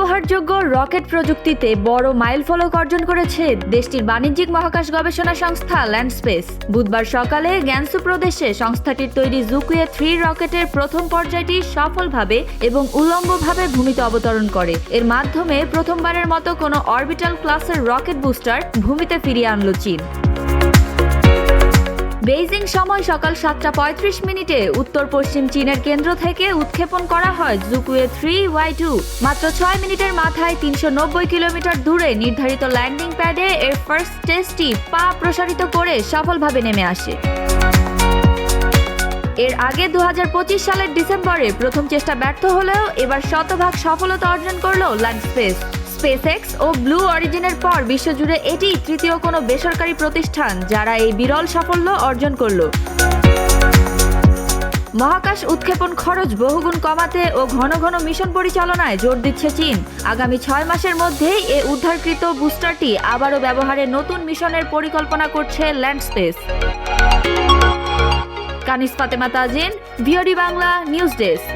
ব্যবহারযোগ্য রকেট প্রযুক্তিতে বড় মাইলফলক অর্জন করেছে দেশটির বাণিজ্যিক মহাকাশ গবেষণা সংস্থা ল্যান্ডস্পেস। বুধবার সকালে গ্যানসু প্রদেশে সংস্থাটির তৈরি জুকুয়ে 3 রকেটের প্রথম পর্যায়টি সফলভাবে এবং উল্লম্বভাবে ভূমিতে অবতরণ করে। এর মাধ্যমে প্রথমবারের মতো কোনো অরবিটাল ক্লাসের রকেট বুস্টার ভূমিতে ফিরিয়ে আনল চীন। বেইজিং সময় সকাল 7:35 উত্তর পশ্চিম চীনের কেন্দ্র থেকে উৎক্ষেপণ করা হয় জুকুয়ে 3Y2। মাত্র 6 মিনিটের মাথায় 390 কিলোমিটার দূরে নির্ধারিত ল্যান্ডিং প্যাডে এর ফার্স্ট স্টেজটি পা প্রসারিত করে সফলভাবে নেমে আসে। এর আগে 2025 সালের ডিসেম্বরে প্রথম চেষ্টা ব্যর্থ হলেও এবার শতভাগ সফলতা অর্জন করল ল্যান্ডস্পেস। স্পেসএক্স ও ব্লু অরিজিনের পর বিশ্বজুড়ে এটি তৃতীয় কোনো বেসরকারি প্রতিষ্ঠান যারা এই বিরল সাফল্য অর্জন করল। মহাকাশ উৎক্ষেপণ খরচ বহুগুণ কমাতে ও ঘন ঘন মিশন পরিচালনায় জোর দিচ্ছে চীন। আগামী 6 মাসের মধ্যেই এ উদ্ধারকৃত বুস্টারটি আবারও ব্যবহারে নতুন মিশনের পরিকল্পনা করছে LandSpace. Kanis Fatema Tazin, VOD Bangla news desk.